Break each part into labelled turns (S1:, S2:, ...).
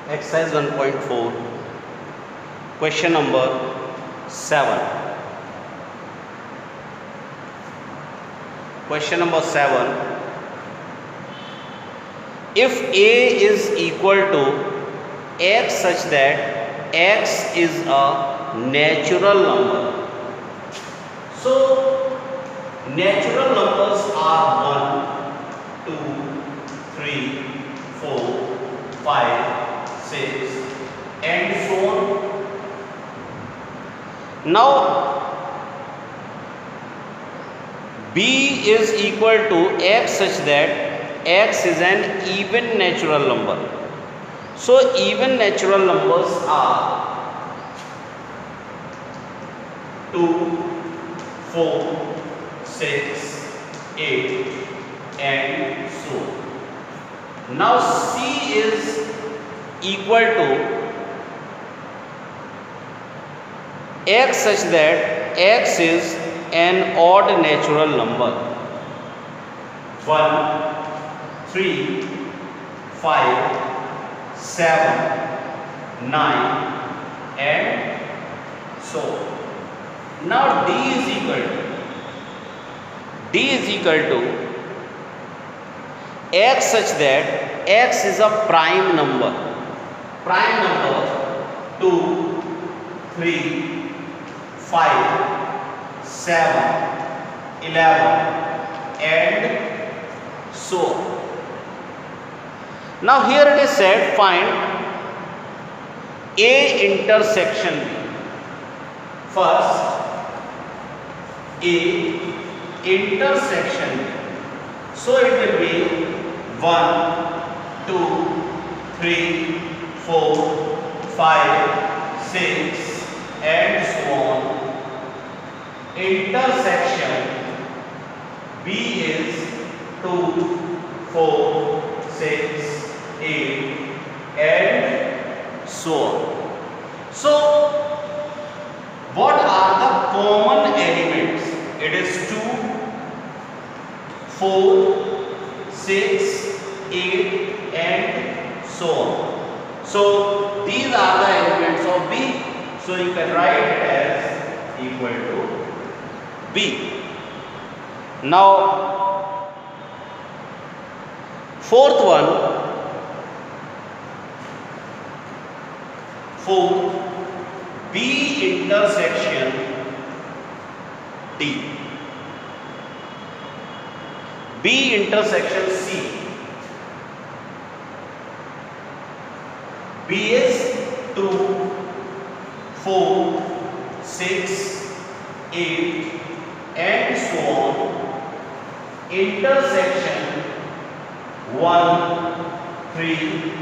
S1: Exercise 1.4, question number 7. Question number 7. If A is equal to x such that x is a natural number. So, natural numbers are 1, 2, 3, 4, 5, 6 and so on. Now B is equal to x such that x is an even natural number. So even natural numbers are 2, 4, 6, 8 and so on. Now C is equal to x such that x is an odd natural number. 1, 3, 5, 7, 9 and so on. Now D is equal to x such that x is a prime number. Prime number 2, 3, 5, 7, 11 and so on. Now here it is said find A intersection B. First A intersection B. So it will be 1, 2, 3, 4, 5, 6 and so on. Intersection B is 2, 4, 6, 8 and so on. So what are the common elements? It is 2, 4, 6, 8 and so on. So these are the elements of B. So you can write it as equal to B. Now fourth one, B intersection D. B intersection C. B is 2, 4, 6, 8 and so on. Intersection 1, 3,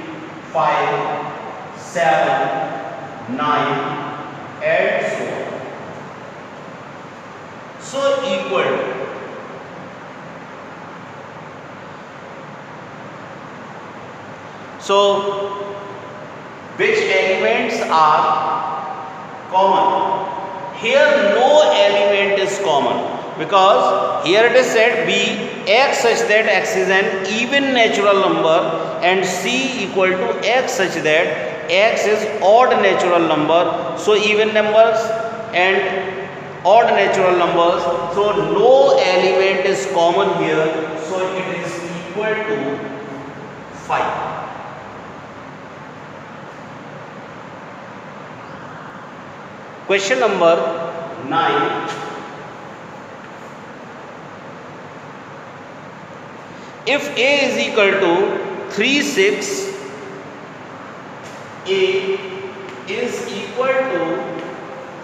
S1: 5, 7, 9 and so on. So equal to which elements are common? Here no element is common because here it is said B x such that x is an even natural number and C equal to x such that x is odd natural number. So even numbers and odd natural numbers. So no element is common here. So it is equal to 5. Question number 9. If A is equal to 3, 6, A is equal to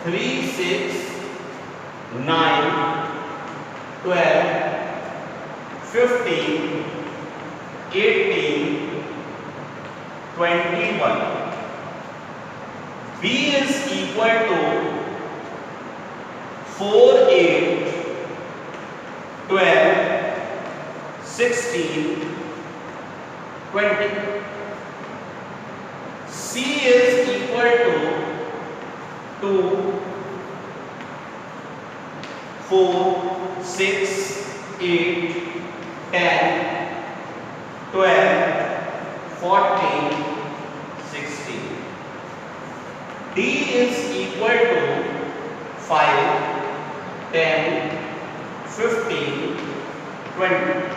S1: 3, 6, 9, 12, 15, 18, 21. B is equal to 4, 8, 12, 16, 20. C is equal to 2, 4, 6, 8, 10, 12, 14, 16. D is equal to 5, 10, 15, 20.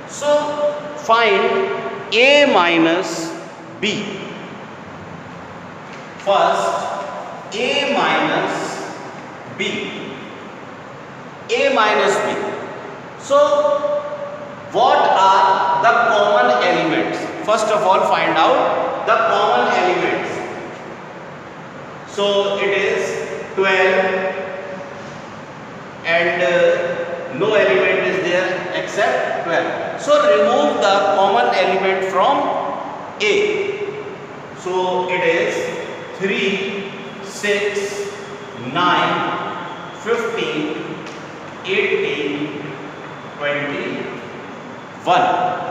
S1: So find A minus B. First, A minus B. A minus B. So what are the common elements? First of all, find out the common elements. So it is 12 and no element is there except 12. So remove the common element from A. So it is 3, 6, 9, 15, 18, 21.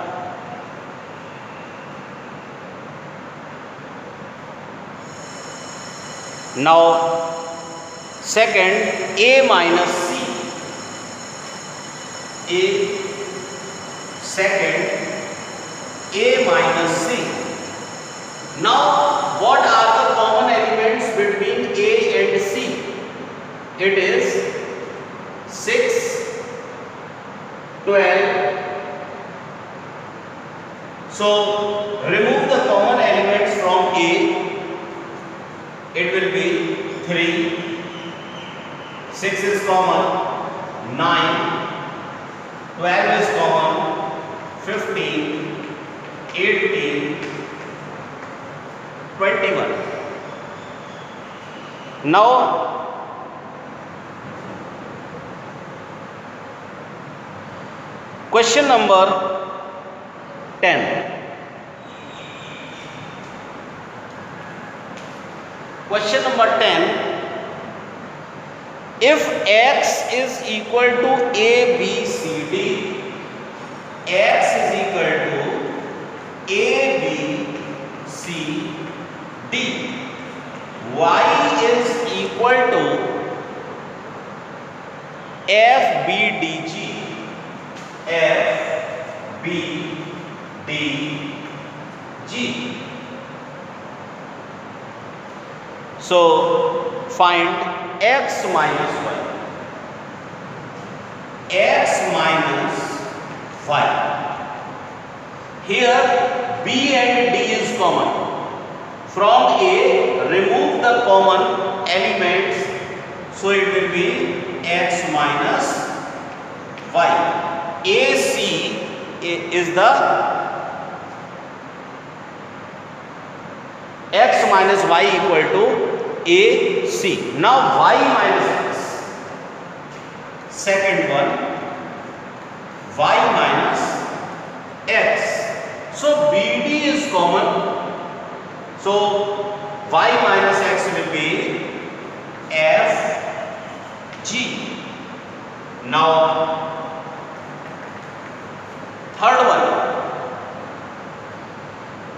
S1: Now second, A minus C. A, second, A minus C. Now what are the common elements between A and C? It is 6, 12. So remove the common elements from A. It will be 3, 6 is common, 9, 12 is common, 15, 18, 21. Now question number 10. Question number 10. If x is equal to A, B, C, D, x is equal to A, B, C, D, y is equal to F, B, D, G, F, B, D, G. So find x minus y. X minus y. Here B and D is common. From A, remove the common elements. So it will be x minus y. AC is the x minus y equal to AC. Now y minus x. Second one, y minus x. So BD is common. So y minus x will be FG. Now third one,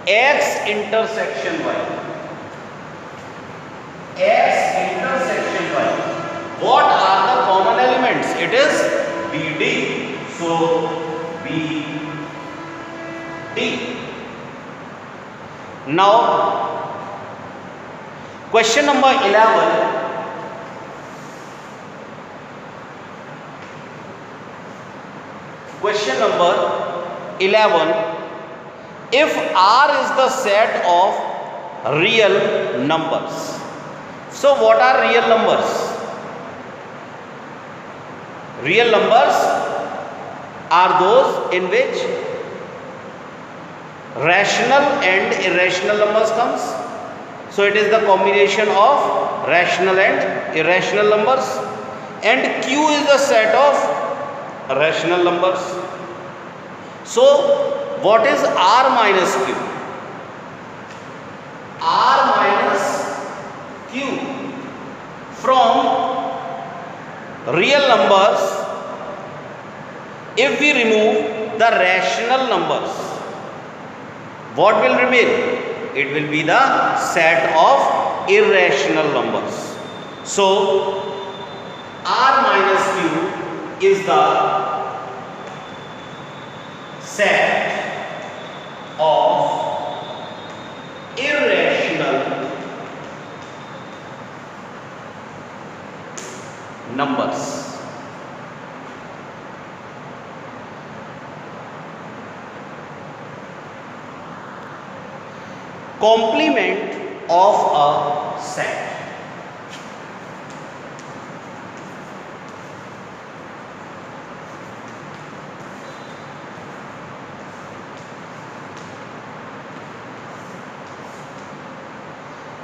S1: x intersection y. X intersection y. What are the common elements? It is BD. So BD. Now question number 11. Question number 11. If R is the set of real numbers. So what are real numbers? Real numbers are those in which rational and irrational numbers comes. So it is the combination of rational and irrational numbers, and Q is the set of rational numbers. So what is R minus Q? R minus Q. From real numbers, if we remove the rational numbers, what will remain? It will be the set of irrational numbers. So R minus Q is the set of irrational numbers. Complement of a set.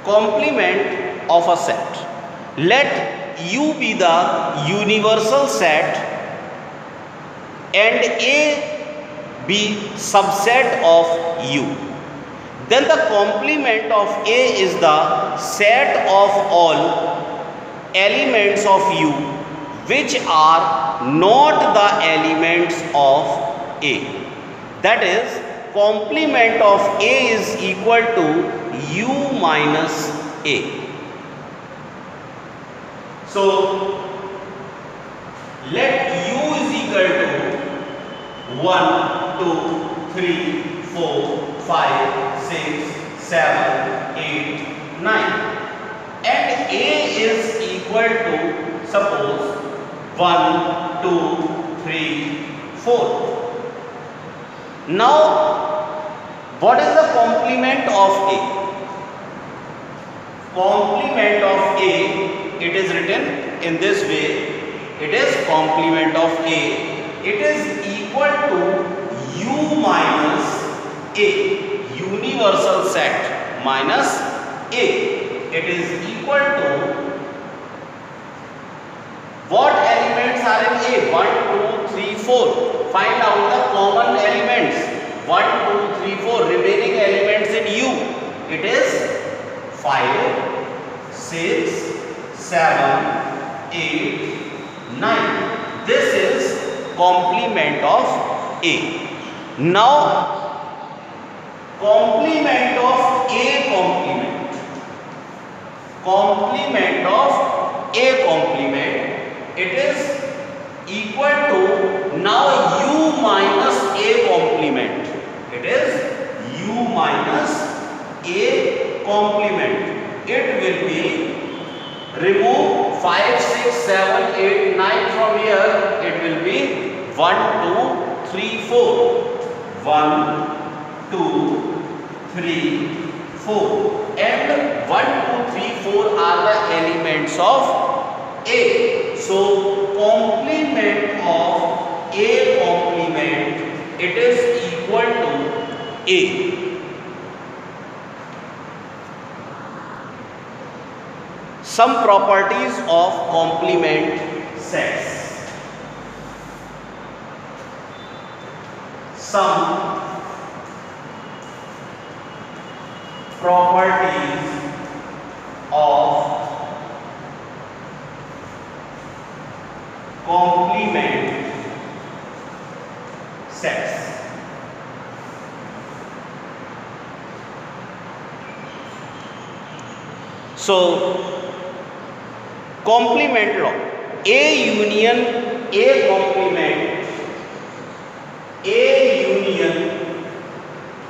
S1: Complement of a set. Let U be the universal set and A be subset of U. Then the complement of A is the set of all elements of U which are not the elements of A. That is, complement of A is equal to U minus A. So, let U is equal to 1, 2, 3, 4, 5, 6, 7, 8, 9. And A is equal to, suppose, 1, 2, 3, 4. Now, what is the complement of A? Complement of A, it is written in this way. It is complement of A. It is equal to U minus A, universal set minus A. It is equal to, what elements are in A? 1, 2, 3, 4. Find out the common elements. 1, 2, 3, 4. Remaining elements in U. It is 5, 6, 7, 8, 9. This is complement of A. Now, complement of A complement. Complement of A complement. It is equal to now U minus A complement. It is U minus A complement. It will be, remove 5, 6, 7, 8, 9 from here. It will be 1, 2, 3, 4. 1, 2, 3, 4. And 1, 2, 3, 4 are the elements of A. So, complement of A complement, it is equal to A. Some properties of complement sets. Some properties of complement sets. So, complement law. A union A complement. A union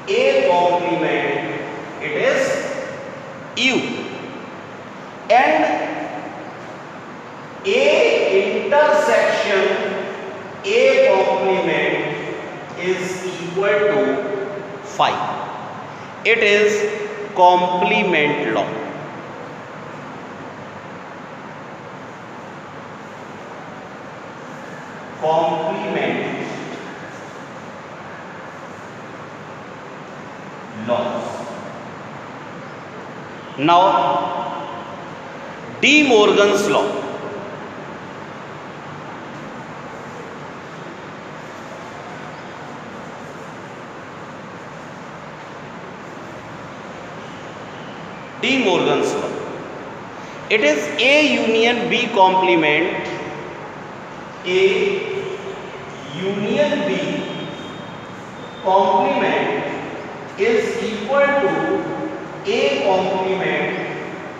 S1: A complement. It is U. And A intersection A complement is equal to 5. It is complement law. Complement laws. Now, De Morgan's law. De Morgan's law. It is A union B complement. A union B complement is equal to A complement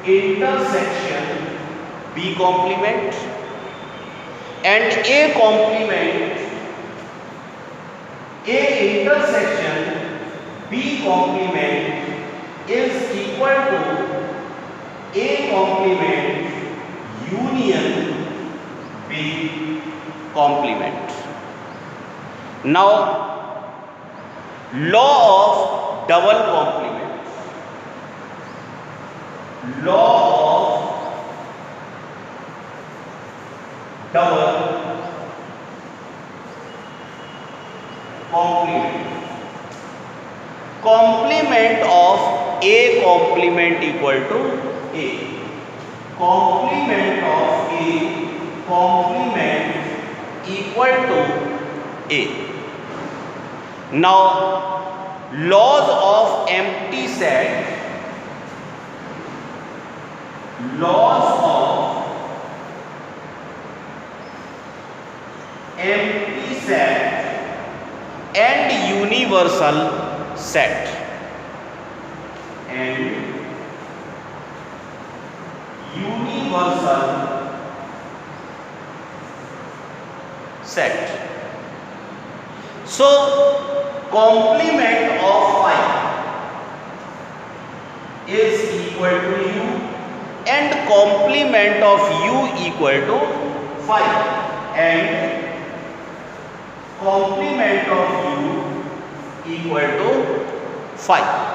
S1: intersection B complement, and A complement A intersection B complement is equal to A complement union complement. Now, law of double complement. Law of double complement. Complement of A complement equal to A. Complement of A complement equal to A. Now, laws of empty set. Laws of empty set and universal set. And universal set. So, complement of 5 is equal to U and complement of U equal to 5 and complement of U equal to 5.